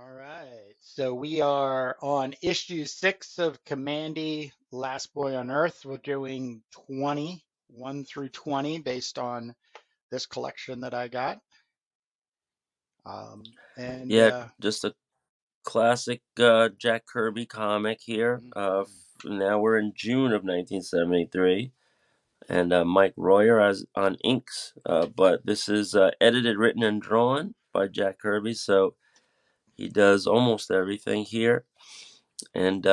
All right. So we are on issue 6 of Kamandi, Last Boy on Earth. We're doing 20, 1 through 20, based on this collection that I got. Um, and Yeah, just a classic Jack Kirby comic here. Now we're in June of 1973, and Mike Royer as on inks. But this is edited, written, and drawn by Jack Kirby, so he does almost everything here. And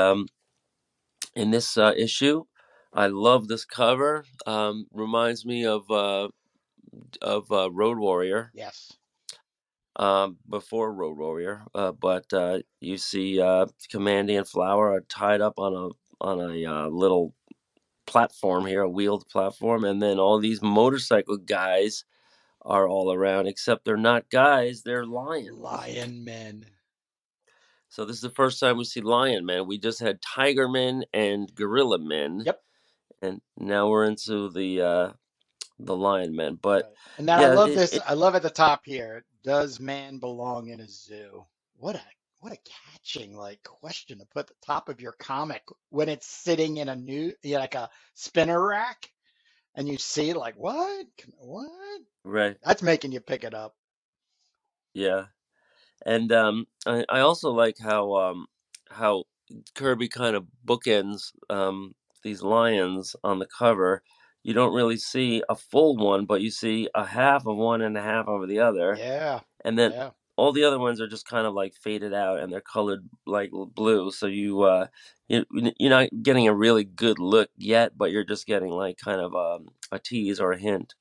in this issue, I love this cover. Reminds me of Road Warrior. yes. Before Road Warrior, but you see Kamandi and Flower are tied up on a little platform here, a wheeled platform, and then all these motorcycle guys are all around, except they're not guys, they're lions. Lion Men. So this is the first time we see lion men. We just had tiger men and gorilla men, Yep. and now we're into the lion men. But Right. And then I yeah, love this. I love at the top here. Does man belong in a zoo? What a what a catching question to put at the top of your comic when it's sitting in a like a spinner rack, and you see like what? right, That's making you pick it up. yeah. And I also like how Kirby kind of bookends these lions on the cover. You don't really see a full one, but you see a half of one and a half of the other, Yeah. and then Yeah. all the other ones are just kind of like faded out and they're colored like blue. So you're not getting a really good look yet, but you're just getting like kind of a tease or a hint.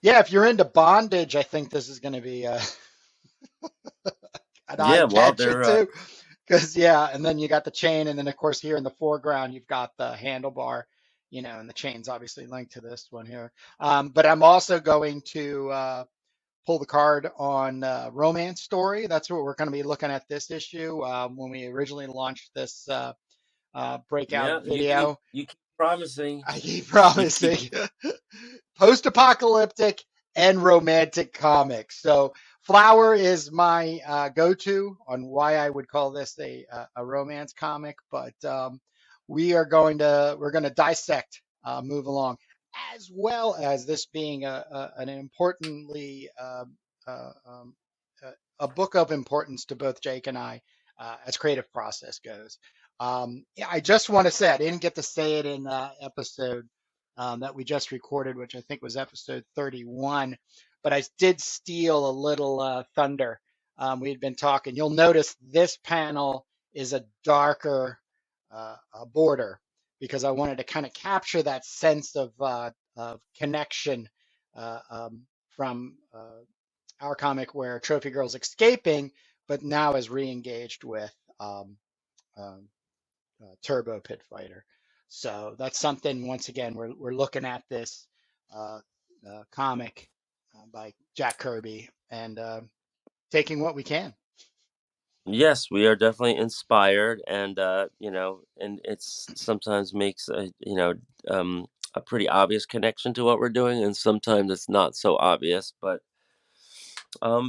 Yeah, if you're into bondage, I think this is going to be an eye Yeah, well, catcher they're too. Because yeah, and then you got the chain, and then of course here in the foreground you've got the handlebar, and the chain's obviously linked to this one here. But I'm also going to pull the card on Romance Story. That's what we're going to be looking at this issue. When we originally launched this breakout yeah, you keep video, you keep promising. I keep You keep promising post-apocalyptic and romantic comics. So Flower is my go-to on why I would call this a romance comic, but we're going to dissect, move along, as well as this being an importantly a book of importance to both Jake and I as creative process goes. Yeah, I just want to say I didn't get to say it in episode that we just recorded, which I think was episode 31, but I did steal a little thunder. We had been talking. You'll notice this panel is a darker border because I wanted to kind of capture that sense of connection from our comic where Trophy Girl's escaping, but now is re-engaged with um, um, Turbo Pit Fighter. So that's something. Once again, we're looking at this uh, comic by Jack Kirby and taking what we can. Yes, we are definitely inspired, and and it's sometimes makes a pretty obvious connection to what we're doing, and sometimes it's not so obvious. But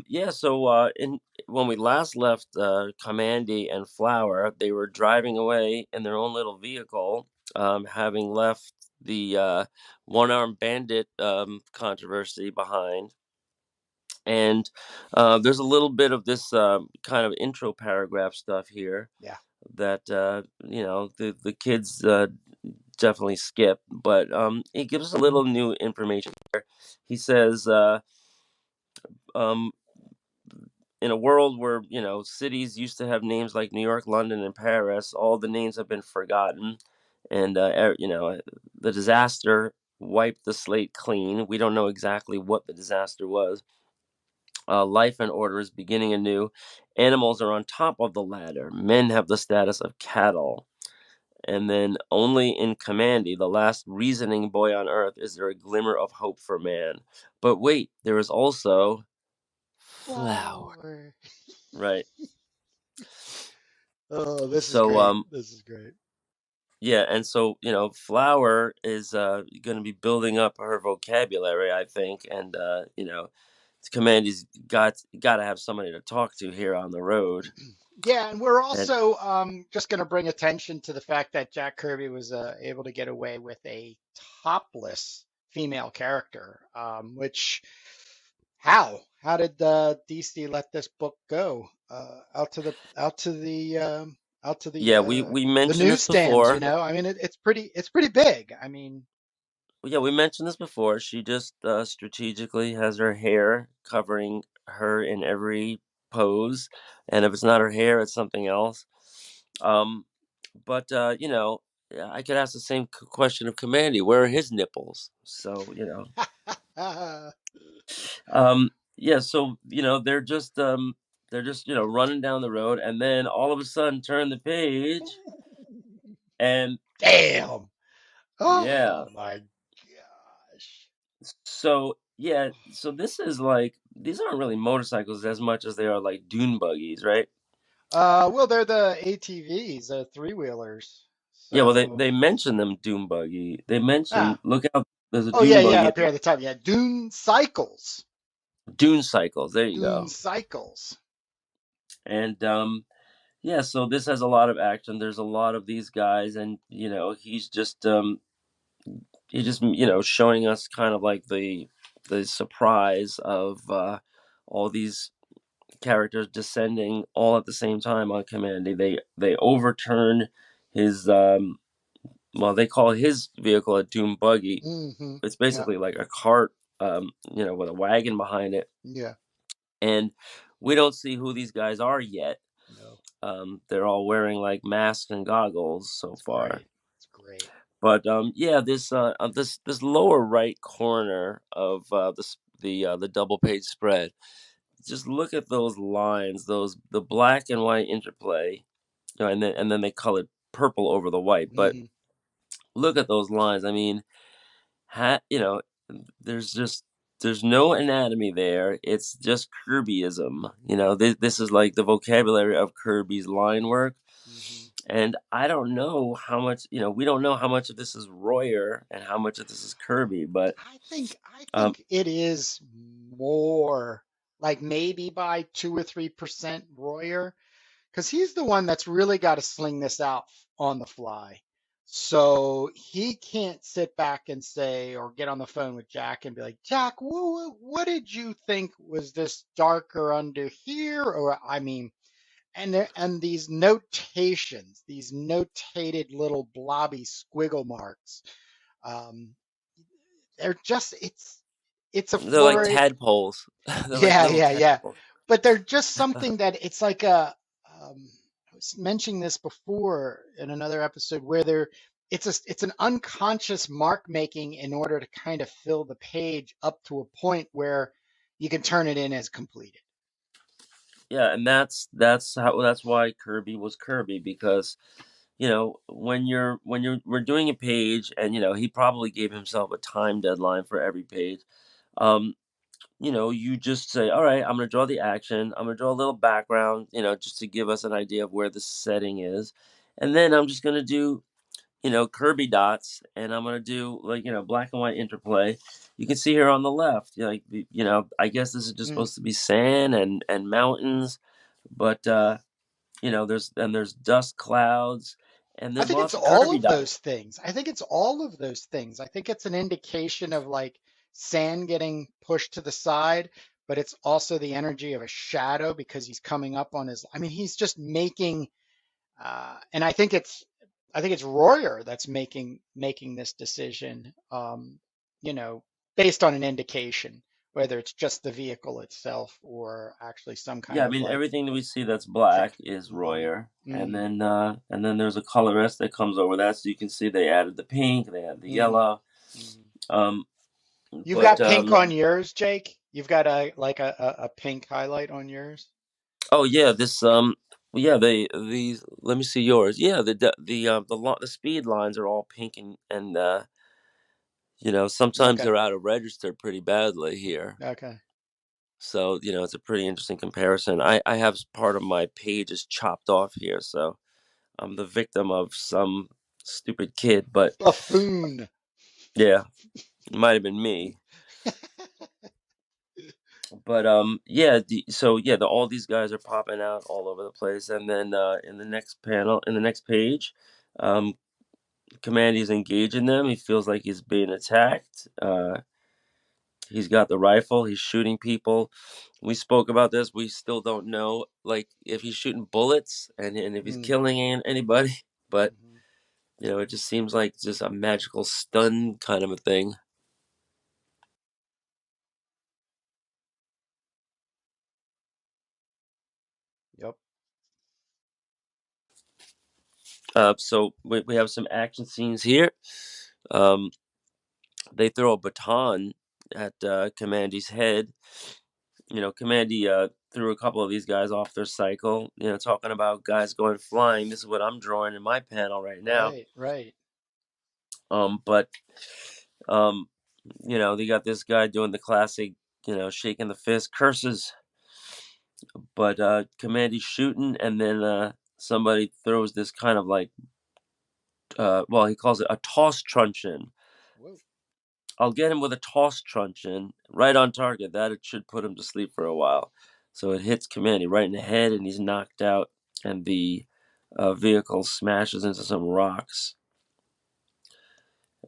yeah, so in when we last left Kamandi and Flower, they were driving away in their own little vehicle, having left the one-armed bandit controversy behind. And there's a little bit of this kind of intro paragraph stuff here Yeah. that the kids definitely skip, but he gives us a little new information here. He says, um, in a world where cities used to have names like New York, London, and Paris, all the names have been forgotten, and the disaster wiped the slate clean. We don't know exactly what the disaster was. Life and order is beginning anew. Animals are on top of the ladder. Men have the status of cattle. And then only in Kamandi, the last reasoning boy on earth, is there a glimmer of hope for man. But wait, there is also Flower. Flower. Right. Oh, this is So great. This is great. yeah, and so Flower is going to be building up her vocabulary, I think, and Kamandi's got to have somebody to talk to here on the road. Yeah, and we're And also just going to bring attention to the fact that Jack Kirby was able to get away with a topless female character, which how did DC let this book go out to yeah, we the mentioned this newsstands? You before. know, I mean, it's pretty big. I mean, Yeah, we mentioned this before. She just strategically has her hair covering her in every pose, and if it's not her hair, it's something else. Um, but yeah, I could ask the same question of Kamandi. Where are his nipples? So yeah. So they're just running down the road, and then all of a sudden turn the page, and damn! yeah. Oh my gosh! So yeah, so this is like these aren't really motorcycles as much as they are like dune buggies, right? Well, they're the ATVs, the three wheelers. Yeah, well So, they mention them dune buggy. They mention ah, look out, there's a oh yeah, dune yeah, buggy, up here at the top, yeah, Dune Cycles, dune cycles. There you Dune go. Cycles. And yeah, so this has a lot of action. There's a lot of these guys, and he's just showing us kind of like the surprise of all these characters descending all at the same time on Kamandi. They overturn his well, they call his vehicle a doom buggy. Hmm. It's Yeah, basically like a cart, with a wagon behind it, yeah, and we don't see who these guys are yet. no, They're all wearing like masks and goggles so it's far. great. It's great. But yeah, this lower right corner of the double page spread, just look at those lines, those the black and white interplay, and then they colored purple over the white. But Hmm. look at those lines. I mean, ha, you know, there's just there's no anatomy there. It's just Kirbyism. This is like the vocabulary of Kirby's line work. Hmm. And I don't know how much, we don't know how much of this is Royer and how much of this is Kirby, but I um, think it is more like maybe by 2 or 3% Royer, because he's the one that's really got to sling this out on the fly. So he can't sit back and say, or get on the phone with Jack and be like, Jack, what did you think? Was this darker under here? Or, I mean, and these notations, these notated little blobby squiggle marks, um, they're just, it's a they're like flurry. tadpoles. They're like Yeah, little yeah, yeah. tadpoles. But they're just something that it's like I was mentioning this before in another episode where it's an unconscious mark making in order to kind of fill the page up to a point where you can turn it in as completed. Yeah, and that's why Kirby was Kirby, because when we're doing a page, and he probably gave himself a time deadline for every page. um you just say, all right, I'm going to draw the action, I'm going to draw a little background, just to give us an idea of where the setting is, and then I'm just going to do Kirby dots, and I'm going to do like black and white interplay. You can see here on the left, I guess this is just Mm. supposed to be sand and mountains, but there's dust clouds, and I there's think it's lots of all Kirby of dots. those things. I think it's all of those things. I think it's an indication of like sand getting pushed to the side, but it's also the energy of a shadow because he's coming up on his, I mean, he's just making and I think it's Royer that's making this decision, you know, based on an indication, whether it's just the vehicle itself or actually some Yeah, kind I of mean like everything that we see that's black trick. is Hmm. Royer, Hmm. and then there's a colorist that comes over that, so you can see they added the pink, they added the Hmm. yellow. Hmm. Um, You've but got pink on yours, Jake. You've got a pink highlight on yours. oh yeah, this yeah, these, let me see yours. Yeah, the speed lines are all pink, and sometimes Okay. they're out of register pretty badly here. Okay. So, it's a pretty interesting comparison. I have part of my pages chopped off here, so I'm the victim of some stupid kid, but Buffoon. yeah, it might have been me. But yeah, so yeah, all these guys are popping out all over the place, and then in the next panel, in the next page, um, Kamandi's engaging them. He feels like he's being attacked. He's got the rifle. He's shooting people. We spoke about this. We still don't know, like, if he's shooting bullets and if he's Mm, killing anybody. But hmm. it just seems like just a magical stun kind of a thing. Yep. So we have some action scenes here. Um, they throw a baton at Kamandi's head. Kamandi threw a couple of these guys off their cycle. Talking about guys going flying. This is what I'm drawing in my panel right now. Right. Right. But um, they got this guy doing the classic, shaking the fist, curses. But Kamandi's shooting, and then somebody throws this kind of like, well, he calls it a toss truncheon. Whoa. I'll get him with a toss truncheon right on target. That it should put him to sleep for a while. So it hits Kamandi right in the head, and he's knocked out, and the vehicle smashes into some rocks.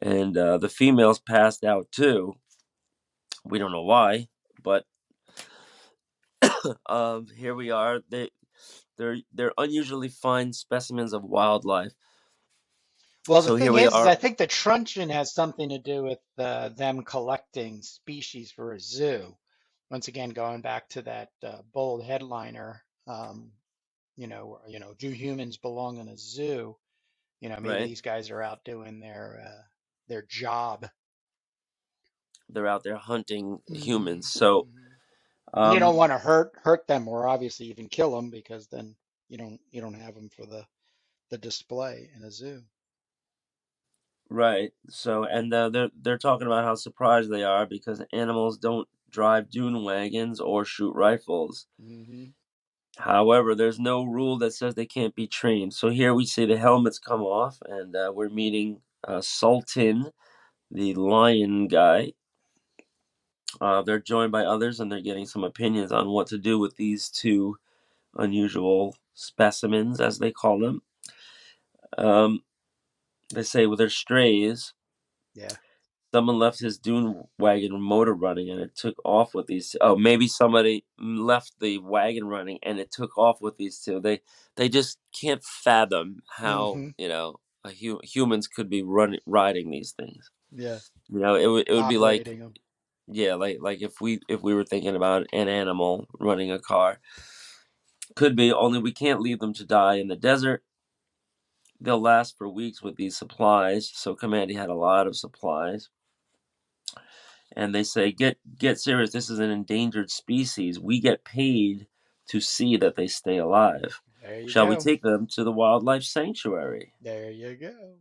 And the female's passed out too. We don't know why, but here we are. They're unusually fine specimens of wildlife. Well, the So here thing we is are. I think the truncheon has something to do with them collecting species for a zoo. Once again, going back to that bold headliner, do humans belong in a zoo? Maybe Right. these guys are out doing their job. They're out there hunting Hmm. humans. So Hmm. And you don't um, want to hurt them, or obviously even kill them, because then you don't have them for the display in a zoo. right. So, and they're talking about how surprised they are because animals don't drive dune wagons or shoot rifles. Hmm. However, there's no rule that says they can't be trained. So here we see the helmets come off, and we're meeting Sultan, the lion guy. They're joined by others, and they're getting some opinions on what to do with these two unusual specimens, as they call them. Um, they say, well, they're strays. Yeah. Someone left his dune wagon motor running, and it took off with these. Oh, maybe somebody left the wagon running, and it took off with these two. They just can't fathom how Hmm. humans could be riding these things. Yeah. It would be like, Operating them. yeah, like if we were thinking about an animal running a car, could be, only we can't leave them to die in the desert. They'll last for weeks with these supplies. So Kamandi had a lot of supplies, and they say, get serious. This is an endangered species. We get paid to see that they stay alive. There you Shall we go. take them to the wildlife sanctuary? There you go.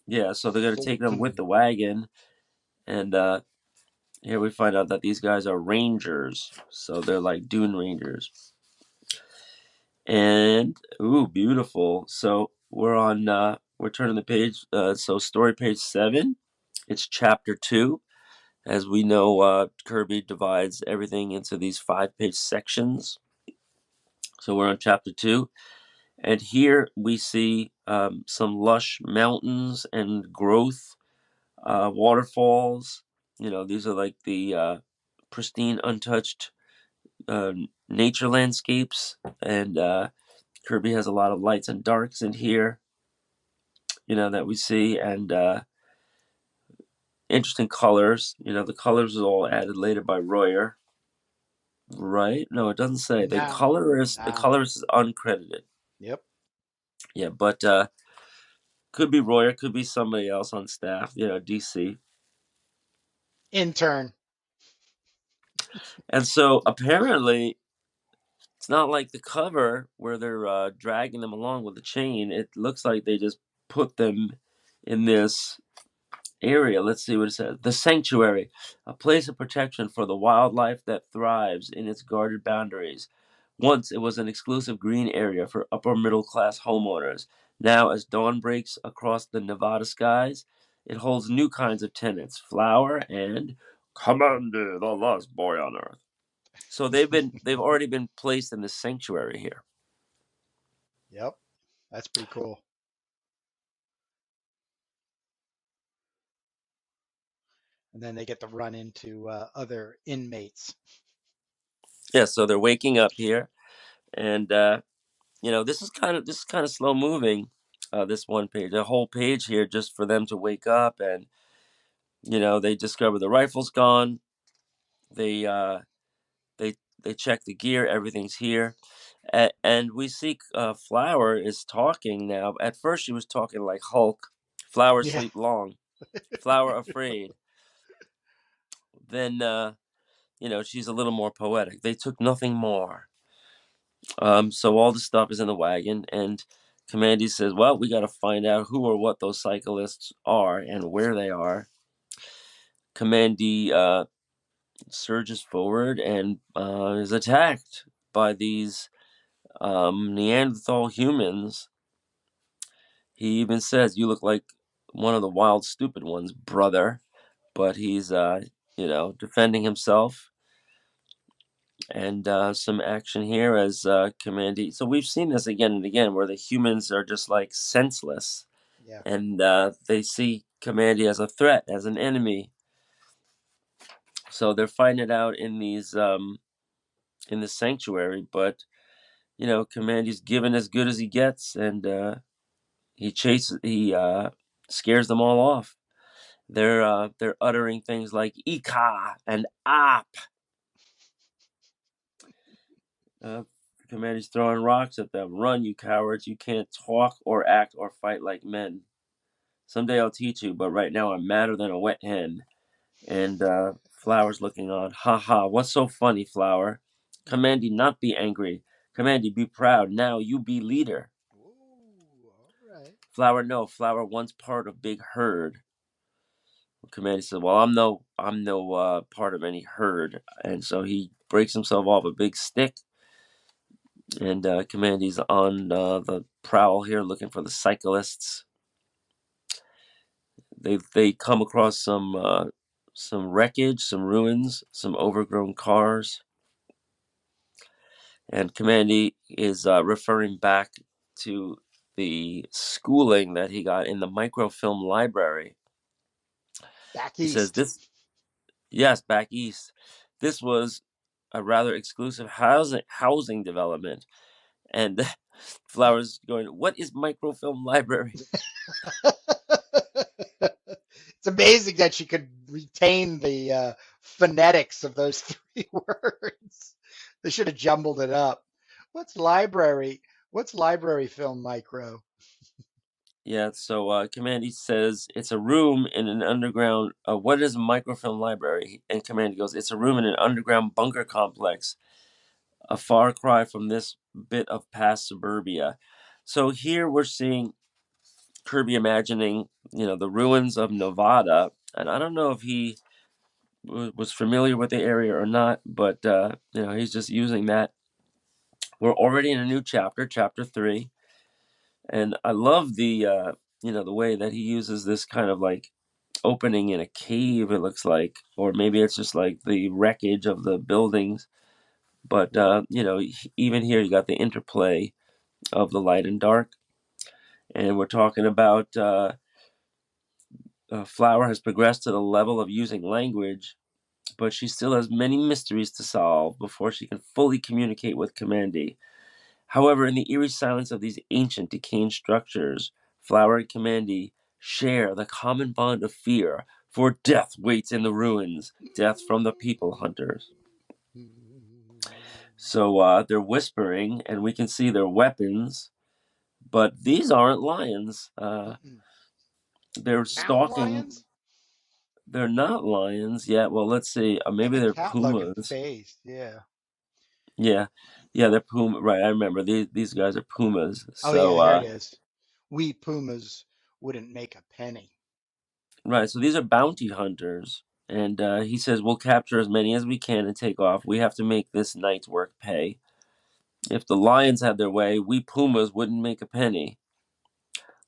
Yeah, so they're going to take them with Sultan. the wagon, and here we find out that these guys are rangers. So they're like dune rangers. And ooh, beautiful. So we're turning the page. So story page 7. It's chapter 2. As we know, Kirby divides everything into these 5-page sections. So we're on chapter 2, and here we see some lush mountains and growth, waterfalls. These are like the pristine, untouched uh, nature landscapes, and Kirby has a lot of lights and darks in here. That we see, and interesting colors. The colors are all added later by Royer. Right? No, it doesn't say. The No. colorist the No. colorist is uncredited. Yep. Yeah, but could be Royer, could be somebody else on staff, DC. Intern. And so apparently it's not like the cover where they're dragging them along with the chain. It looks like they just put them in this area. Let's see what it says. The sanctuary, a place of protection for the wildlife that thrives in its guarded boundaries. Once it was an exclusive green area for upper middle class homeowners. Now, as dawn breaks across the Nevada skies, it holds new kinds of tenants, flower and Kamandi, the last boy on Earth. So they've already been placed in the sanctuary here. Yep, that's pretty cool. And then they get to run into other inmates. Yeah, so they're waking up here, and this is kind of slow moving. This one page, a whole page here, just for them to wake up, and they discover the rifle's gone. They they they check the gear, everything's here, and we see Flower is talking now. At first, she was talking like Hulk. Flower Yeah, sleep long. Flower afraid. Then she's a little more poetic. They took nothing more. So all the stuff is in the wagon, and Kamandi says, "Well, we got to find out who or what those cyclists are and where they are." Kamandi surges forward and is attacked by these Neanderthal humans. He even says, "You look like one of the wild, stupid ones, brother." But he's, defending himself, and some action here as Kamandi. So we've seen this again and again, where the humans are just like senseless, yeah, and they see Kamandi as a threat, as an enemy. So they're fighting it out in these in the sanctuary, but Kamandi's given as good as he gets, and he scares them all off. They're uttering things like "Ika" and "Ap." Uh, Kamandi's throwing rocks at them. "Run, you cowards! You can't talk or act or fight like men. Someday I'll teach you, but right now I'm madder than a wet hen." And Flower's looking on. "Ha ha! What's so funny, Flower? Kamandi, not be angry. Kamandi, be proud. Now you be leader." ooh, all right. Flower, no. Flower once part of big herd. Kamandi said, "Well, I'm no part of any herd," and so he breaks himself off a big stick, and Kamandi's on the prowl here, looking for the cyclists. They come across some wreckage, some ruins, some overgrown cars, and Kamandi is referring back to the schooling that he got in the microfilm library. Back He says east. this, yes, back east. This was a rather exclusive housing development, and Flowers going, "What is microfilm library?" It's amazing that she could retain the phonetics of those three words. They should have jumbled it up. What's library? What's library film micro? Yeah, so Kamandi says it's a room in an underground. What is a microfilm library? And Kamandi goes, "It's a room in an underground bunker complex, a far cry from this bit of past suburbia." So here we're seeing Kirby imagining, the ruins of Nevada, and I don't know if he was familiar with the area or not, but he's just using that. We're already in a new chapter, chapter 3, and I love the way that he uses this kind of like opening in a cave, it looks like, or maybe it's just like the wreckage of the buildings. But even here you got the interplay of the light and dark, and we're talking about Flower has progressed to the level of using language, but she still has many mysteries to solve before she can fully communicate with Kamandi. However, in the eerie silence of these ancient, decaying structures, Flower and Kamandi share the common bond of fear, for death waits in the ruins, death from the people hunters. So they're whispering, and we can see their weapons, but these aren't lions. They're Mountain stalking. lions? They're not lions yet. Well, let's see. They have Maybe a they're cat-looking pumas. face. Yeah. Yeah, yeah, they're puma. Right, I remember these guys are pumas. Oh yeah, So here it is. We pumas wouldn't make a penny. right, so these are bounty hunters, and he says we'll capture as many as we can and take off. We have to make this night's work pay. If the lions had their way, we pumas wouldn't make a penny.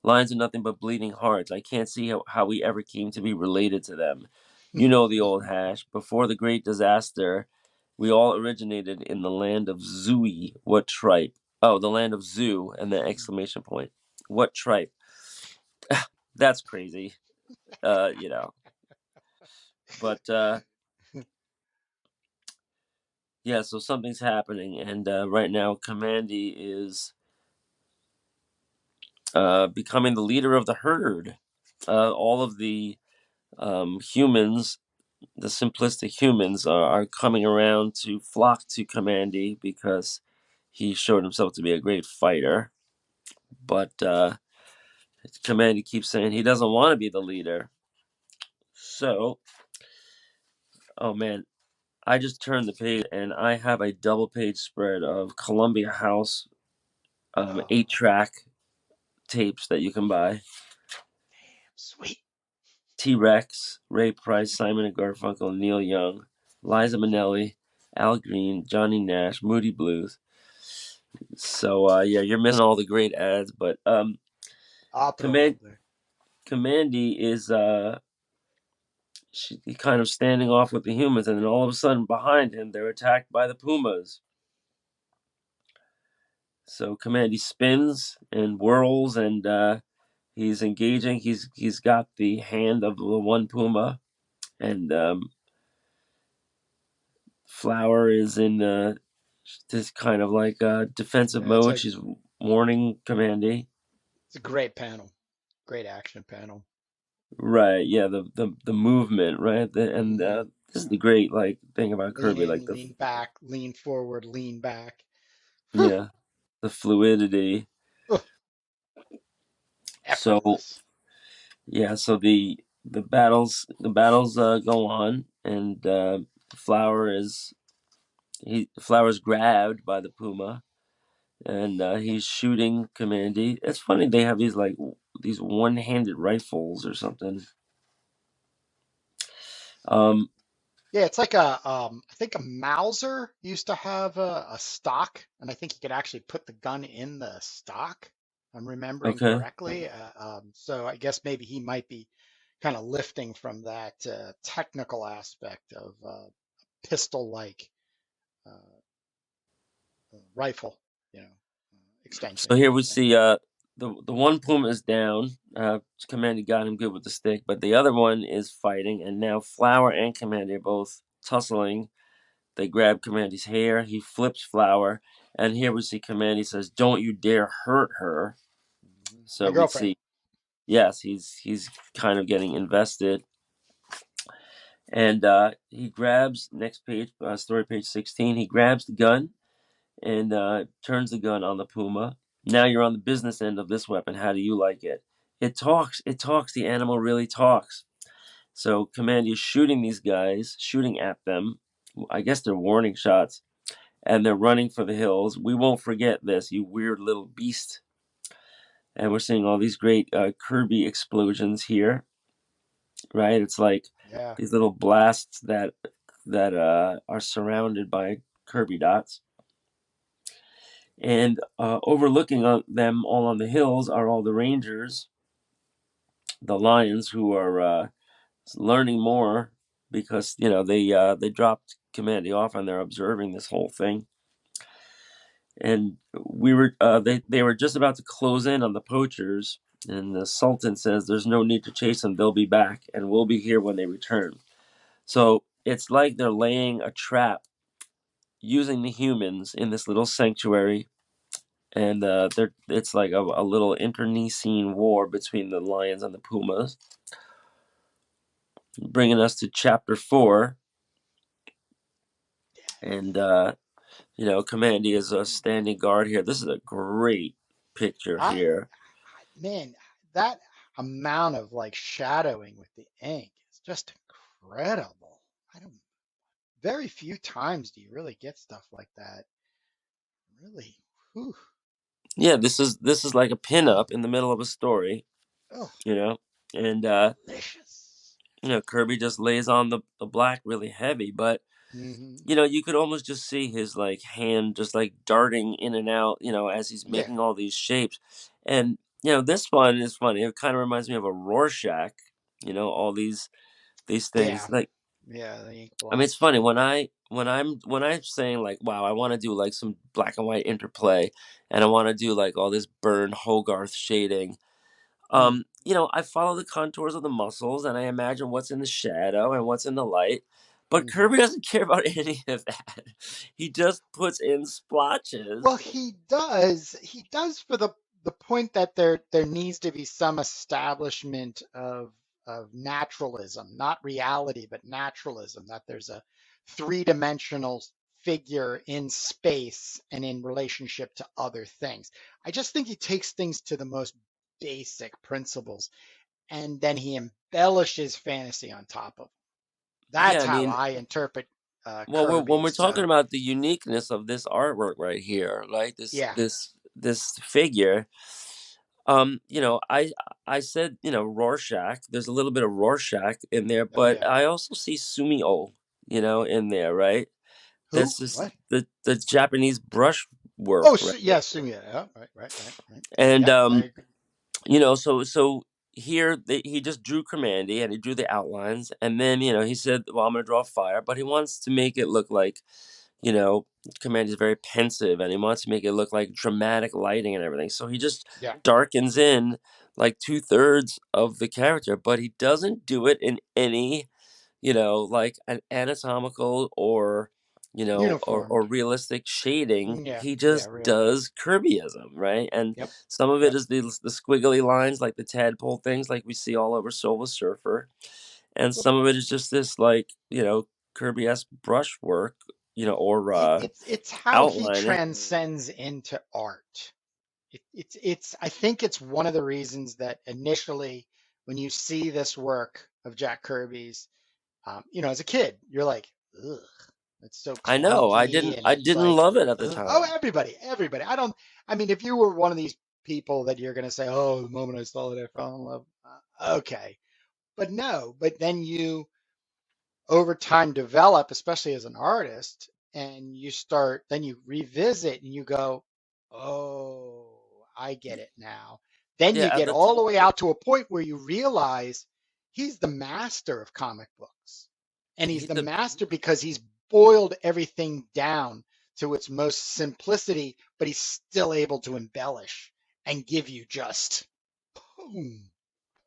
Lions are nothing but bleeding hearts. I can't see how we ever came to be related to them. You know the old hash. Before the great disaster, we all originated in the land of Zooey. What tripe? Oh, the land of Zoo, and the exclamation point. What tripe? That's crazy. You know. But yeah, so something's happening, and right now, Kamandi is becoming the leader of the herd. All of the humans, the simplistic humans, are coming around to flock to Kamandi because he showed himself to be a great fighter. But Kamandi keeps saying he doesn't want to be the leader. So, oh man, I just turned the page and I have a double page spread of Columbia House Oh, 8-track tapes that you can buy. damn, sweet. T Rex, Ray Price, Simon and Garfunkel, Neil Young, Liza Minnelli, Al Green, Johnny Nash, Moody Blues. So yeah, you're missing all the great ads, but Command Absolutely. Kamandi is kind of standing off with the humans, and then all of a sudden behind him they're attacked by the pumas. So Kamandi spins and whirls, and he's engaging. He's got the hand of the one puma, and Flower is in this kind of like defensive Yeah, it's mode. a She's warning Kamandi. it's a great panel. Great action panel. Right, yeah, the movement, right? And Hmm. this is the great like thing about Lean Kirby, like in, lean back, lean forward, lean back. Whew. yeah, the fluidity. Oh, So effortless. yeah, so the battles go on, and Flower's grabbed by the puma, and he's shooting Kamandi. It's funny they have these one-handed rifles or something. Um, Yeah, it's like I think a Mauser used to have a stock, and I think you could actually put the gun in the stock, if I'm remembering okay. correctly. So I guess maybe he might be kind of lifting from that technical aspect of pistol-like uh, rifle, you know, So extension here kind we of thing. see the one puma is down. Commander got him good with the stick, but the other one is fighting, and now Flower and Commander are both tussling. They grab Commander's hair. He flips Flower, and here we see Commander says, "Don't you dare hurt her." My So we girlfriend. see, yes, he's kind of getting invested, and he grabs next page, story page 16. He grabs the gun and turns the gun on the puma. Now you're on the business end of this weapon. How do you like it? It talks. It talks. The animal really talks. So Command is shooting these guys, shooting at them. I guess they're warning shots, and they're running for the hills. We won't forget this, you weird little beast. And we're seeing all these great Kirby explosions here, right? It's like Yeah. these little blasts that are surrounded by Kirby dots. And overlooking on them all on the hills are all the rangers, the lions, who are learning more because they dropped Commandy off and they're observing this whole thing. And they were just about to close in on the poachers, and the Sultan says there's no need to chase them. They'll be back, and we'll be here when they return. So it's like they're laying a trap using the humans in this little sanctuary, and it's like a little internecine war between the lions and the pumas, bringing us to chapter 4. And Commandy is a standing guard here. This is a great picture I, here. man, that amount of like shadowing with the ink is just incredible. I don't, very few times do you really get stuff like that. Really, whew, Yeah, this is like a pinup in the middle of a story, oh, you know, and delicious. Kirby just lays on the black really heavy, but Hmm. you could almost just see his like hand just like darting in and out, as he's Yeah, making all these shapes. And this one is funny. It kind of reminds me of a Rorschach, all these these things. Yeah. Like, Yeah. The ink I mean, it's blots. funny when I'm saying like, wow, I want to do like some black and white interplay, and I want to do like all this burn Hogarth shading. Mm, I follow the contours of the muscles and I imagine what's in the shadow and what's in the light. But hmm Kirby doesn't care about any of that. He just puts in Well, splotches. he does. He does for the point that there needs to be some establishment of naturalism, not reality, but naturalism. That there's a three-dimensional figure in space and in relationship to other things. I just think he takes things to the most basic principles, and then he embellishes fantasy on top of. Yeah, That's I how mean, I interpret well, when Kirby. we're talking So about the uniqueness of this artwork right here, like this yeah, this this figure, I said, Rorschach. There's a little bit of Rorschach in there, oh but yeah. I also see Sumio, in there, right? Who? That's just What? the Japanese brush work, Oh, right? yes, yeah. Yeah, right. And Yep, I agree. so here he just drew Kamandi and he drew the outlines, and then he said, "Well, I'm going to draw fire," but he wants to make it look like you know Kamandi is very pensive, and he wants to make it look like dramatic lighting and everything. So he just Yeah, darkens in like 2/3 of the character, but he doesn't do it in any like an anatomical or uniformed. or realistic shading. Yeah, He yeah, just real. does Kirbyism, right? And Yep, some of it yep. is the squiggly lines, like the tadpole things, like we see all over Silver Surfer, and Well, some of it is just this like Kirby-esque brushwork, or it's how he outlining. transcends into art. It's I think it's one of the reasons that initially when you see this work of Jack Kirby's, as a kid, you're like, ugh, it's so I know clunky and I it's didn't like, love it at the ugh. Oh, time. everybody. I mean, if you were one of these people that you're going to say, oh, the moment I saw it, I fell in love. Okay. But no, but then you over time develop, especially as an artist, and then you revisit and you go, oh, I get it now. Then Yeah, you at get the t- all the way out to a point where you realize he's the master of comic books. And he's he, the the master because he's boiled everything down to its most simplicity, but he's still able to embellish and give you just boom.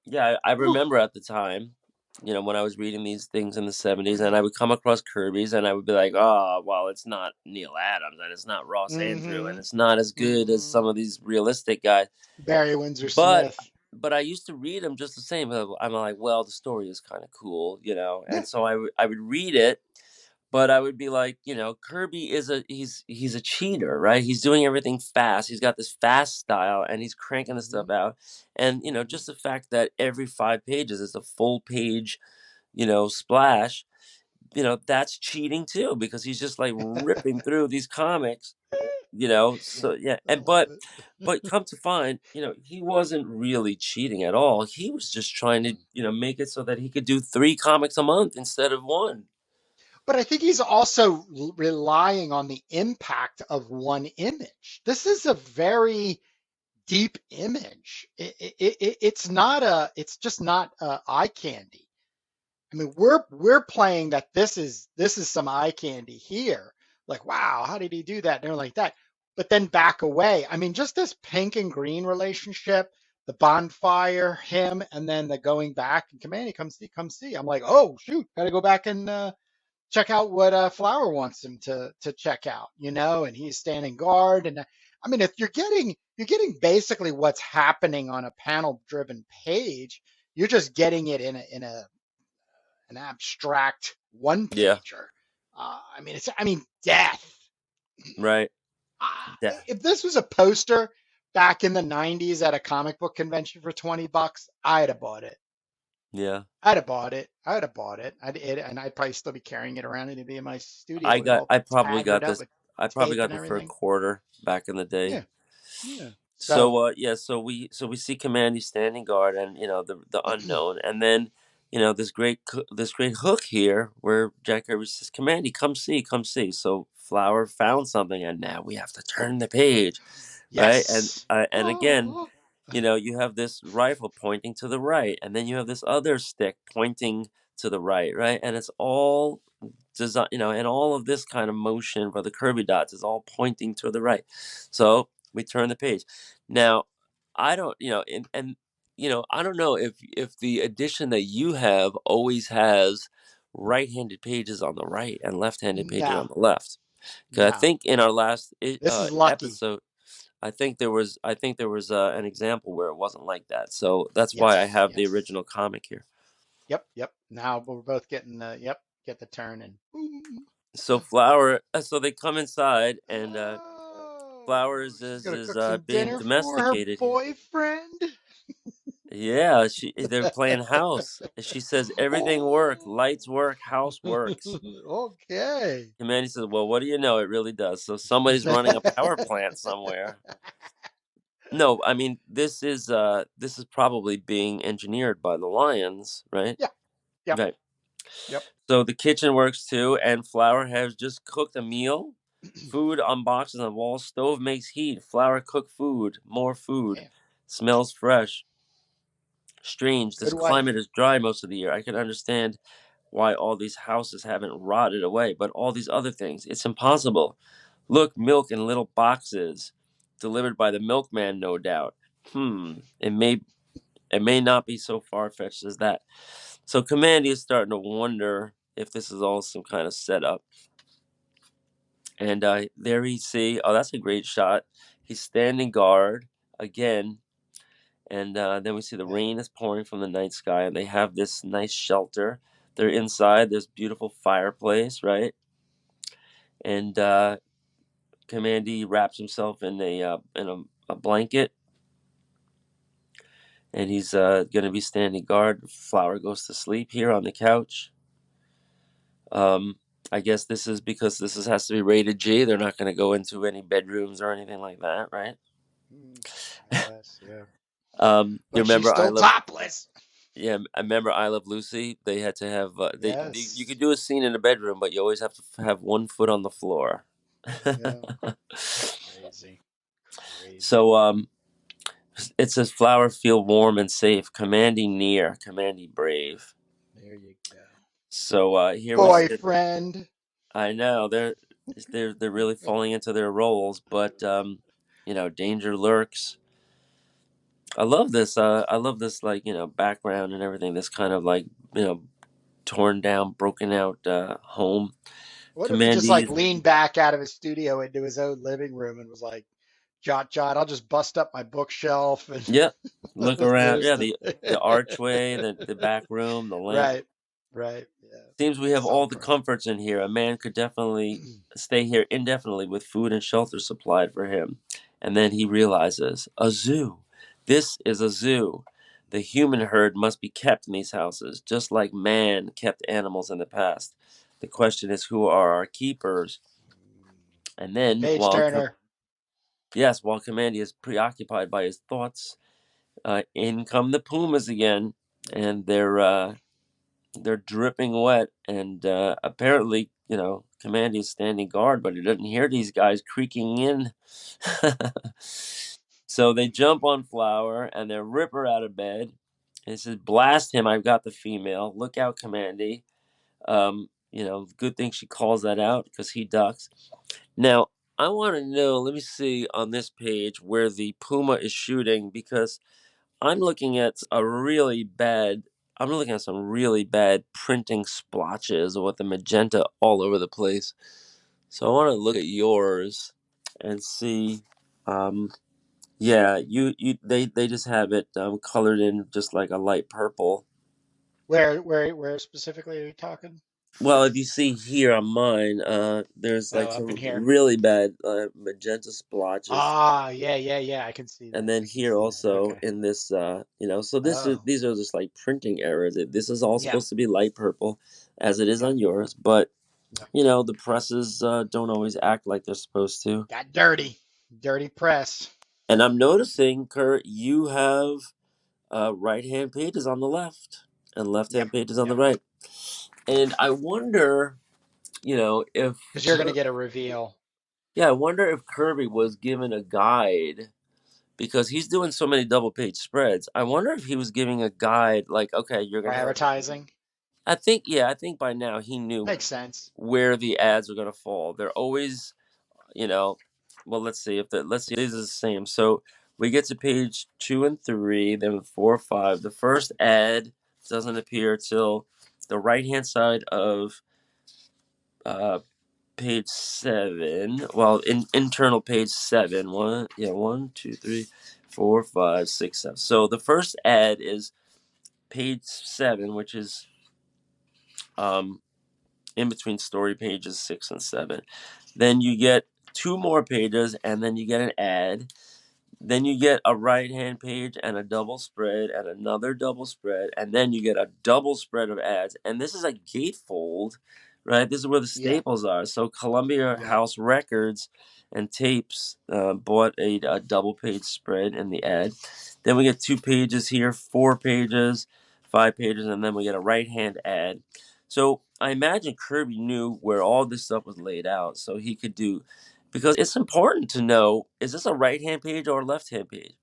Yeah, I Whew. remember at the time, when I was reading these things in the 70s, and I would come across Kirby's and I would be like, oh, well, it's not Neil Adams and it's not Ross Andrew and Mm-hmm. it's not as good as Mm-hmm. some of these realistic guys. Barry Windsor But Smith. but I used to read them just the same. I'm like, well, the story is kind of cool, Yeah. and so I would read it, but I would be like, Kirby is he's a cheater, right? He's doing everything fast. He's got this fast style, and he's cranking the Mm-hmm. stuff out. And Mm-hmm. just the fact that every 5 pages is a full page, splash, that's cheating too, because he's just like ripping through these comics, So yeah, I love it. but come to find, he wasn't really cheating at all. He was just trying to, make it so that he could do 3 comics a month instead of one. But I think he's also relying on the impact of one image. This is a very deep image. It's not it's just not eye candy. I mean, we're playing that this is some eye candy here. Like, wow, how did he do that? And they're like that. But then back away. I mean, just this pink and green relationship, the bonfire, him, and then the going back and Kamandi, come see, come see. I'm like, oh shoot, gotta go back and check out what Flower wants him to check out, and he's standing guard. And I mean, if you're getting basically what's happening on a panel driven page, you're just getting it in a an abstract one Yeah, pager. I mean, death. right. If this was a poster back in the '90s at a comic book convention for $20, I'd have bought it. Yeah. I'd have bought it. I'd have bought it. And I'd probably still be carrying it around and it'd be in my I studio and got all I probably tattered got up this with I probably tape got and this for a everything. quarter back in the day. Yeah, yeah. So, So yeah, so we see Kamandi standing guard, and the unknown, and then this great hook here where Jack Kirby says, "Kamandi, come see." So Flower found something, and now we have to turn the page, right? And yes. and again, Oh, you have this rifle pointing to the right, and then you have this other stick pointing to the right, right? And it's all design, and all of this kind of motion for the Kirby dots is all pointing to the right. So we turn the page. Now, I don't, I don't know if the edition that you have always has right-handed pages on the right and left-handed pages on No, the left. Because I no. think in our last This is lucky. episode, I think there was an example where it wasn't like that. So that's why I Yes, have the yes. original comic here. Yep, yep. Now we're both getting the yep, get the turn and boom. So Flower, so they come inside, and Oh, Flowers she's is gonna is cook some being dinner for her domesticated here. boyfriend. Yeah, they're playing house. And she says everything works, Oh, lights work, house works. okay. And Mandy says, "Well, what do you know? It really does." So somebody's running a power plant somewhere. No, I mean this is probably being engineered by the Lions, right? Yep, yep, Right. yep. So the kitchen works too, and Flower has just cooked a meal. Food on boxes on wall. Stove makes heat. Flour cook food. More food. Yeah, Smells fresh. Strange. This good wife. climate is dry most of the year. I can understand why all these houses haven't rotted away, but all these other things, it's impossible. Look, milk in little boxes, delivered by the milkman, no doubt. It may not be so far fetched as that. So Kamandi is starting to wonder if this is all some kind of setup. And there we see, oh, that's a great shot. He's standing guard again. And then we see the Yeah. rain is pouring from the night sky, and they have this nice shelter. They're inside this beautiful fireplace, right? And Kamandi wraps himself in a blanket, and he's going to be standing guard. Flower goes to sleep here on the couch. Um, I guess this is because has to be rated G. They're not going to go into any bedrooms or anything like that, right? I guess, yeah. You But she's remember I still Love topless. Yeah, I remember I Love Lucy. They had to have you Yes. could do a scene in a bedroom, but you always have to have one foot on the floor. Yeah. Crazy. Crazy. So it says Flower feel warm and safe, commanding near, commanding brave. There you go. So here we sit. Boyfriend. I know they're really falling into their roles, but danger lurks. I love this, like, background and everything. This kind of like, torn down, broken out home. What if he just like Commandees. leaned back out of his studio into his own living room and was like, Jot Jot, I'll just bust up my bookshelf and Yep. Look around. there's Yeah, the archway, the back room, the lamp. right, right. Yeah. Seems we have It's all all the present. comforts in here. A man could definitely stay here indefinitely with food and shelter supplied for him. And then he realizes a zoo. This is a zoo. The human herd must be kept in these houses, just like man kept animals in the past. The question is, who are our keepers? And then, Page Turner. while Kamandi is preoccupied by his thoughts, in come the pumas again, and they're dripping wet, and apparently, Commandy's standing guard, but he doesn't hear these guys creaking in. So they jump on Flower and they rip her out of bed. And he says, "Blast him! I've got the female. Look out, Commandy." Good thing she calls that out because he ducks. Now, I want to know. Let me see on this page where the puma is shooting, because I'm looking at a really bad. I'm looking at some really bad printing splotches with the magenta all over the place. So I want to look at yours and see. Um, yeah, they just have it colored in just like a light purple. Where specifically are you talking? Well, if you see here on mine, there's Oh, like up in some here. really bad magenta splotches. Ah, yeah, yeah, yeah. I can see And that. then I can here see that. also Okay. in this, so Oh, these are just like printing errors. This is all yeah, supposed to be light purple, as it is yeah, on yours, but yeah. the presses don't always act like they're supposed to. Got dirty. Dirty press. And I'm noticing, Kurt, you have right hand pages on the left and left Yep, hand pages on the yep. right. And I wonder, if Because you're gonna get a reveal. I wonder if Kirby was given a guide, because he's doing so many double page spreads. I wonder if he was giving a guide like, okay, you're For gonna have advertising. I think by now he knew Makes sense. where the ads are going to fall. They're always, you know, well, let's see, this is the same. So we get to page 2 and 3, then 4, 5. The first ad doesn't appear till the right hand side of uh, page 7. Well, in internal page 7. 1, 2, 3, 4, 5, 6, 7. So the first ad is page 7, which is um, in between story pages 6 and 7. Then you get 2 more pages, and then you get an ad. Then you get a right hand page and a double spread and another double spread, and then you get a double spread of ads. And this is a gatefold, right? This is where the Yeah. staples are. So Columbia Right. House Records and Tapes bought a double page spread in the ad. Then we get 2 pages here, 4 pages, 5 pages, and then we get a right hand ad. So I imagine Kirby knew where all this stuff was laid out, so he could do, because it's important to know, is this a right hand page or a left hand page?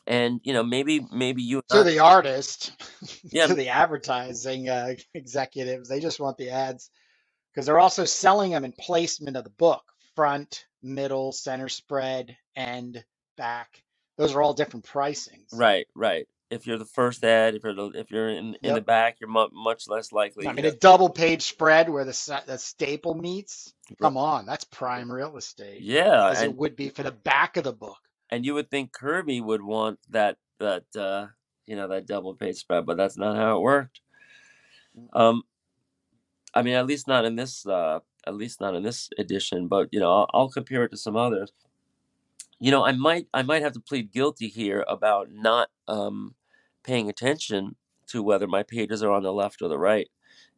And maybe you and To I, the artist, yeah, to the advertising executives, they just want the ads because they're also selling them in placement of the book, front, middle, center spread, end, back. Those are all different pricings. right. If you're the first ad, if you're in the Yep. back, you're much less I likely. mean, a double page spread where the staple meets. Right. Come on, that's prime real estate, Yeah, as it would be for the back of the book. and you would think Kirby would want that double page spread, but that's not how it worked. Um, I mean, at least not in this edition, but I'll compare it to some others. I might have to plead guilty here about not paying attention to whether my pages are on the left or the right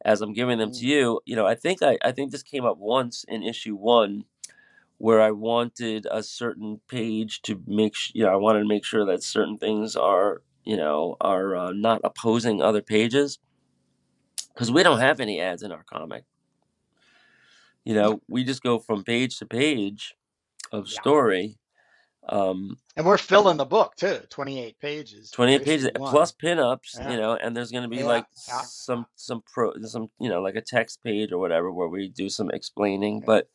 as I'm giving them to Mm. you. I think this came up once in issue 1, where I wanted a certain page to I wanted to make sure that certain things are not opposing other pages, because we don't have any ads in our comic. No. We just go from page to page of Yeah. story. Um, And we're filling the book too. 28 pages for 28 pages issue plus one. pinups, Yeah. and there's going to be Yeah. like Yeah. like a text page or whatever where we do some explaining. Yeah. But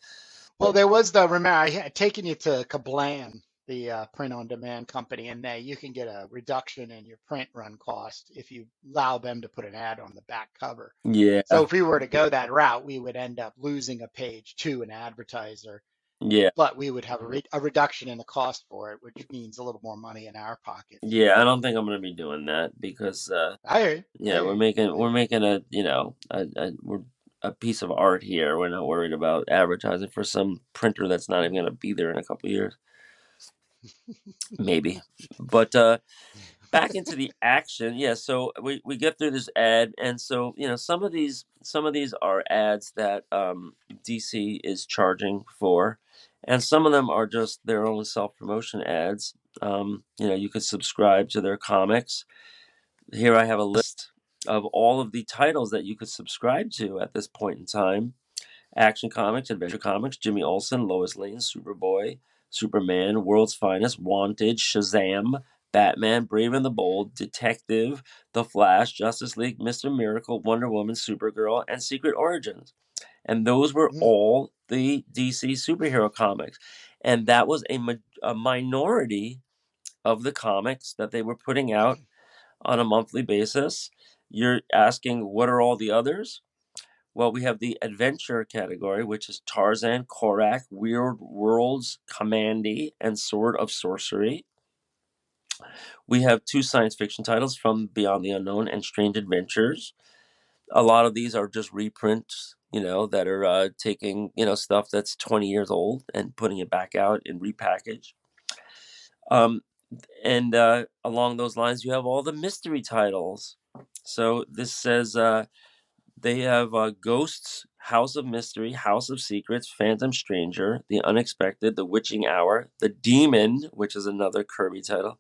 Well, there was remember, I had taken you to Kablam, the print on demand company, and you can get a reduction in your print run cost if you allow them to put an ad on the back cover. So yeah, if we were to go that route, we would end up losing a page to an advertiser, yeah, but we would have a reduction in the cost for it, which means a little more money in our pockets. yeah. I don't think I'm going to be doing that because I hear you. I yeah, hear we're you. making I we're hear making we're a piece of art here. We're not worried about advertising for some printer that's not even going to be there in a couple of years, maybe. But back into the action, yeah. So we get through this ad, and so some of these are ads that DC is charging for, and some of them are just their own self promotion ads. You could subscribe to their comics. Here I have a list of all of the titles that you could subscribe to at this point in time: Action Comics, Adventure Comics, Jimmy Olsen, Lois Lane, Superboy, Superman, World's Finest, Wanted, Shazam, Batman, Brave and the Bold, Detective, The Flash, Justice League, Mr. Miracle, Wonder Woman, Supergirl, and Secret Origins. And those were you. all the DC superhero comics. And that was a minority of the comics that they were putting out on a monthly basis. You're asking, what are all the others? Well, we have the adventure category, which is Tarzan, Korak, Weird Worlds, Kamandi, and Sword of Sorcery. We have 2 science fiction titles from Beyond the Unknown and Strange Adventures. A lot of these are just reprints, that are taking, stuff that's 20 years old and putting it back out in repackage. Um, and along those lines, you have all the mystery titles. So this says they have Ghosts, House of Mystery, House of Secrets, Phantom Stranger, The Unexpected, The Witching Hour, The Demon, which is another Kirby title,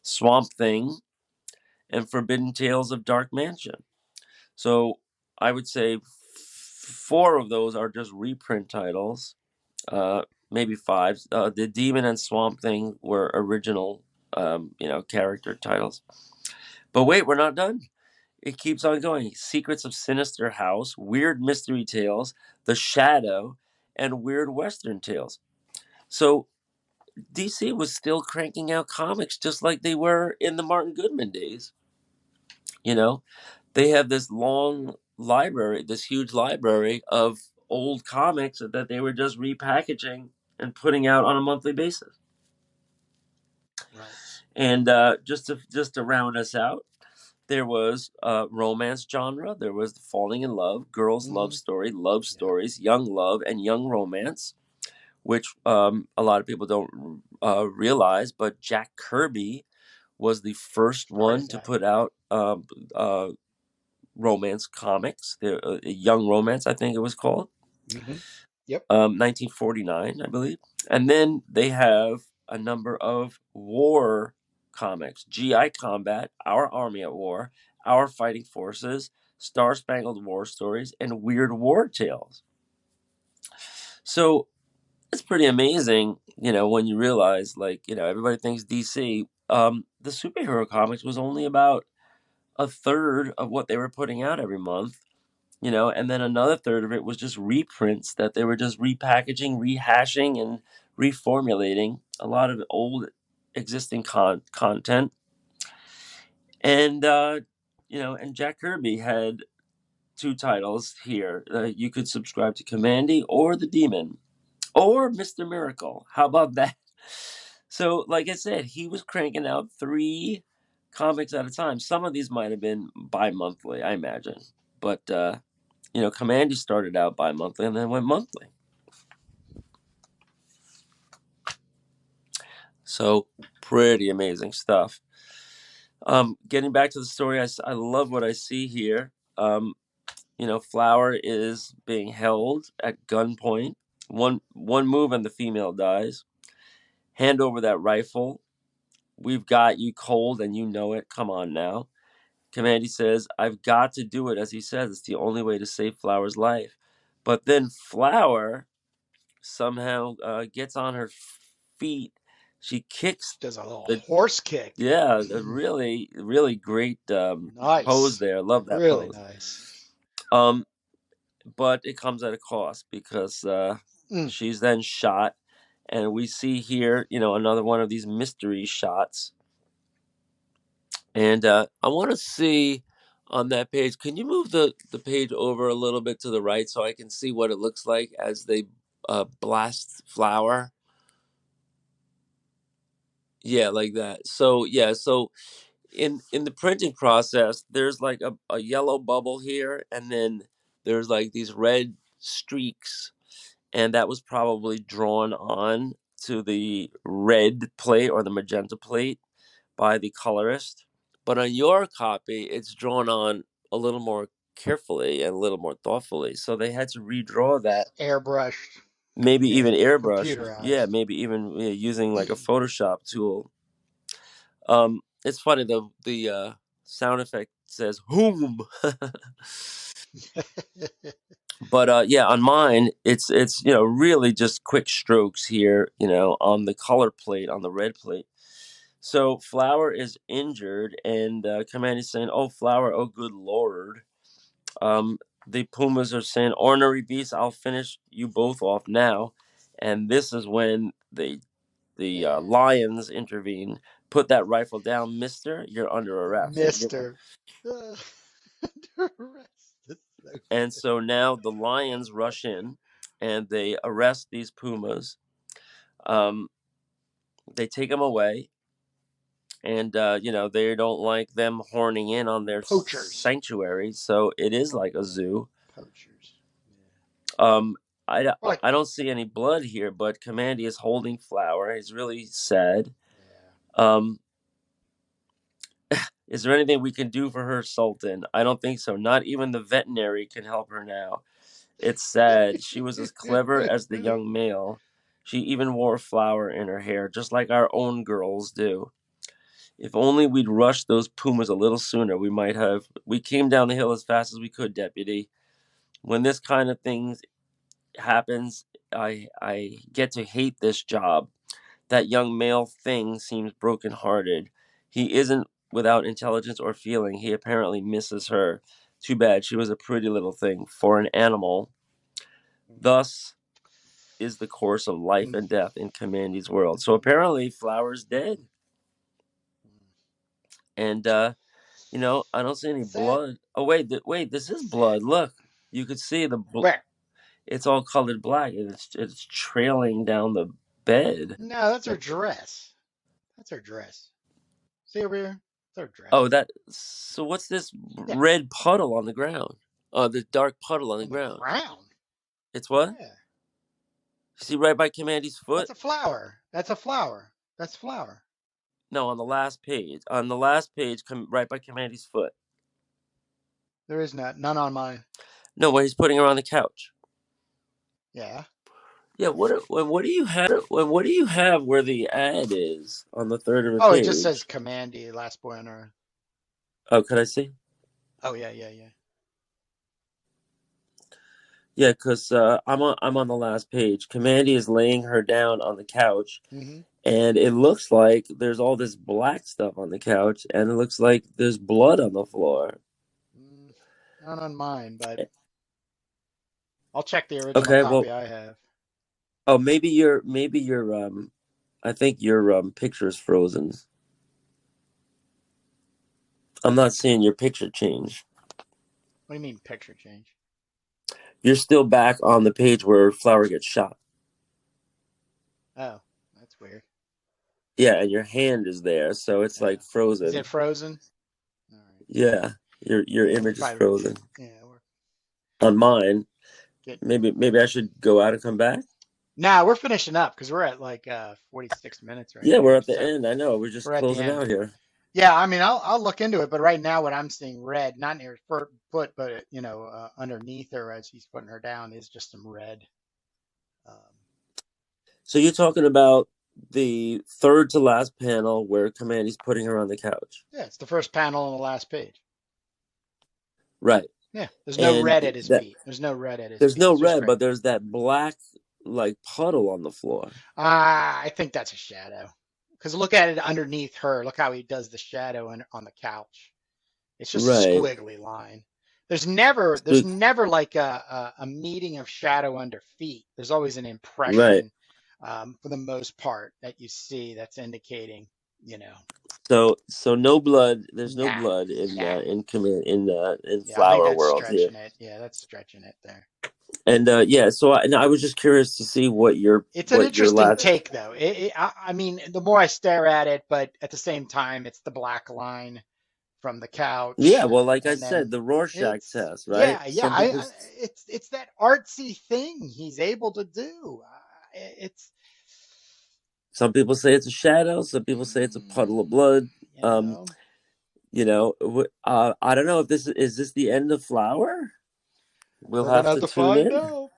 Swamp Thing, and Forbidden Tales of Dark Mansion. So I would say 4 of those are just reprint titles, maybe 5. The Demon and Swamp Thing were original, character titles. But wait, we're not done. it keeps on going. Secrets of Sinister House, Weird Mystery Tales, The Shadow, and Weird Western Tales. So DC was still cranking out comics just like they were in the Martin Goodman days. You know, they have this long library, this huge library of old comics that they were just repackaging and putting out on a monthly basis. Right. And just to round us out, there was romance genre. There was falling in love, girls' love Mm-hmm. story, love Yeah. stories, young love, and young romance, which a lot of people don't realize. But Jack Kirby was the first Heard one of to that. put out romance comics. Young Romance, I think it was called. Mm-hmm. Yep. 1949, I believe. And then they have a number of war comics: GI Combat, Our Army at War, Our Fighting Forces, Star Spangled War Stories, and Weird War Tales. So it's pretty amazing, when you realize, like, everybody thinks DC. The superhero comics was only about a third of what they were putting out every month, and then another third of it was just reprints that they were just repackaging, rehashing, and reformulating a lot of old existing content. And and Jack Kirby had two titles here. You could subscribe to Kamandi or the Demon or Mr. Miracle. How about that? So, like I said, he was cranking out 3 comics at a time. Some of these might have been bi-monthly, I imagine, but Kamandi started out bi-monthly and then went monthly. So pretty amazing stuff. Getting back to the story, I love what I see here. Flower is being held at gunpoint. One move and the female dies. Hand over that rifle. We've got you cold and you know it. Come on now. Kamandi says, I've got to do it. As he says, it's the only way to save Flower's life. But then Flower somehow gets on her feet. She kicks Does a little the horse kick. yeah, a really really great pose Nice. there. Love that Really pose. nice. Um, but it comes at a cost because Mm. she's then shot, and we see here, another one of these mystery shots. And I want to see on that page. Can you move the page over a little bit to the right so I can see what it looks like as they blast Flower? Yeah, like that. So yeah, so in the printing process, there's like a yellow bubble here, and then there's like these red streaks, and that was probably drawn on to the red plate or the magenta plate by the colorist. But on your copy, it's drawn on a little more carefully and a little more thoughtfully. So they had to redraw that, Airbrushed. maybe Yeah. even airbrush. Yeah, Computerized. maybe even using like a Photoshop tool. It's funny, the sound effect says "whom," but yeah, on mine it's really just quick strokes here, on the color plate on the red plate. So Flower is injured, and Command is saying, "Oh, Flower, oh good lord." Um, the Pumas are saying, "Ornery beast, I'll finish you both off now," and this is when the Yeah. Lions intervene. Put that rifle down, Mister. You're under arrest. Mister. Uh, the rest is so And good. so now the Lions rush in and they arrest these Pumas. Um, they take them away, and they don't like them horning in on their Poachers. sanctuary. So it is like a Yeah. zoo. Poachers. Um, I, Or like, I don't see any blood here, but Kamandi is holding Flower. He's really sad. yeah. Um, is there anything we can do for her, Sultan? I don't think so. Not even the veterinary can help her now. It's sad. She was as clever as the young male. She even wore flower in her hair, just like our own girls do. If only we'd rushed those pumas a little sooner, we might have. We came down the hill as fast as we could, deputy. When this kind of thing happens, I get to hate this job. That young male thing seems broken-hearted. He isn't without intelligence or feeling. He apparently misses her. Too bad. She was a pretty little thing for an animal. Thus is the course of life and death in Kamandi's world. So apparently Flower's dead. And I don't see any Sad. blood. Oh wait, this is blood. Look. You could see Where? it's all colored black and it's trailing down the bed. No, that's her dress. That's her dress. See over here? That's her Oh, dress. so what's this Yeah. red puddle on the ground? Oh, the dark puddle on the On the ground. ground. It's what? Yeah. See right by Kamandi's foot? That's a flower. That's a flower. That's flower. No, on the last page. On the last page, right by Kamandi's foot. There is none on my. No, where he's putting her on the couch. Yeah. Yeah, what do you have? What do you have where the ad is on the third of the Oh, it page? just says Kamandi, last boy on earth. Oh, could I see? Oh yeah. Yeah, because I'm on the last page. Kamandi is laying her down on the couch, and it looks like there's all this black stuff on the couch, and it looks like there's blood on the floor. Not on mine, but I'll check the original copy I have. Oh, maybe your I think your picture is frozen. I'm not seeing your picture change. What do you mean picture change? You're still back on the page where Flower gets shot. Oh, that's weird. Yeah, and your hand is there, so it's like frozen. Is it frozen? All right. Yeah, your image is frozen. Yeah. On mine, maybe I should go out and come back. Nah, we're finishing up because we're at like 46 minutes right now. Yeah, we're at the end. I know. We're just closing out here. Yeah, I mean, I'll look into it, but right now what I'm seeing red, not near her foot, but underneath her as he's putting her down is just some red. So you're talking about the third to last panel where Kamandi's putting her on the couch. Yeah, it's the first panel on the last page. Right. Yeah, there's no red at his feet. There's no red at his feet. There's no red, but there's that black like puddle on the floor. I think that's a shadow. Because look at it underneath her. Look how he does the shadow on the couch. It's just a squiggly line. There's never like a meeting of shadow under feet. There's always an impression, for the most part, that you see that's indicating, So no blood. There's no blood in Flower World here. Yeah, that's stretching it there. And so I was just curious to see what your. It's an interesting take, though. I mean, the more I stare at it, but at the same time, it's the black line from the couch. Yeah, well, like I said, the Rorschach test, right? Yeah. It's that artsy thing he's able to do. Some people say it's a shadow. Some people say it's a puddle of blood. I don't know if this is the end of Flower. We'll have to tune in.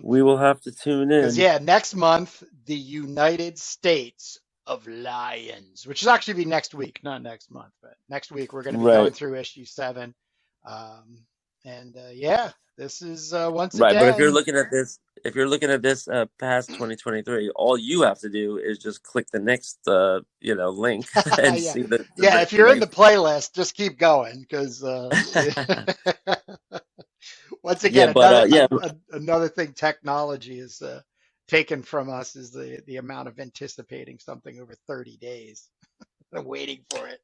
We will have to tune in. Because next month, the United States of Lions, which is actually be next week, not next month, but next week we're going to be going through issue 7. This is once again. Right, but if you're looking at this past 2023, all you have to do is just click the next link and see the if you're in the playlist, just keep going because once again, another thing technology is taken from us is the amount of anticipating something over 30 days and waiting for it.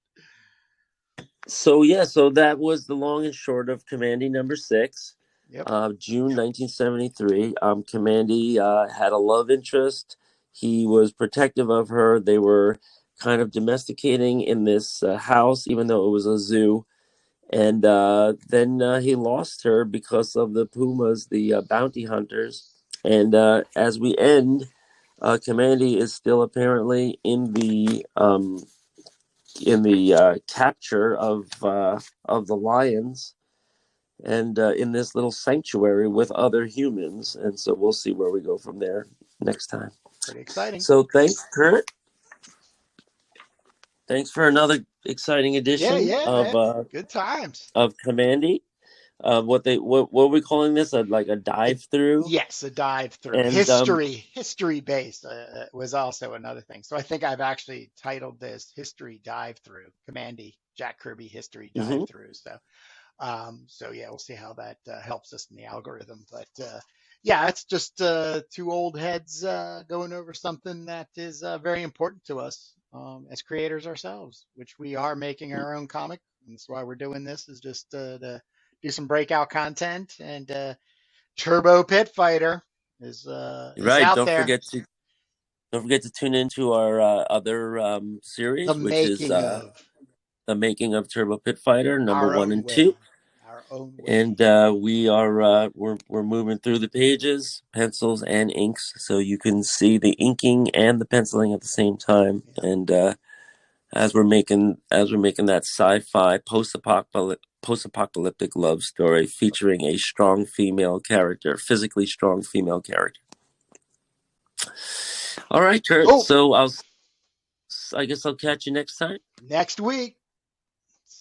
So that was the long and short of Kamandi number 6. Yep. June 1973. Kamandi had a love interest. He was protective of her. They were kind of domesticating in this house, even though it was a zoo. And then he lost her because of the pumas, the bounty hunters. And as we end, Kamandi is still apparently in the capture of the lions, and in this little sanctuary with other humans. And so we'll see where we go from there next time. Pretty exciting. So thanks, Kurt. Thanks for another exciting edition of good times of Kamandi. what are we calling this? Like a dive through? Yes, a dive through And history based was also another thing. So I think I've actually titled this "History Dive Through." Kamandi, Jack Kirby History Dive mhm. Through. So yeah, we'll see how that helps us in the algorithm. But yeah, it's just two old heads going over something that is very important to us as creators ourselves, which we are making our own comic. And that's why we're doing this, is just to do some breakout content. And Turbo Pit Fighter is Right. out there. Don't forget to tune into our other The series, which is making of the making of Turbo Pit Fighter number our one own and two. way, our own way. And we're moving through the pages, pencils and inks, so you can see the inking and the penciling at the same time. Yep. And as we're making that sci-fi post-apocalyptic love story featuring a strong female character, physically strong female character. All right, Kurt. Cool. So I guess I'll catch you next time. Next week,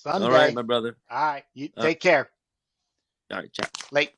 All right, Sunday. my brother. All right. You Uh, take care. all right, ciao. Late.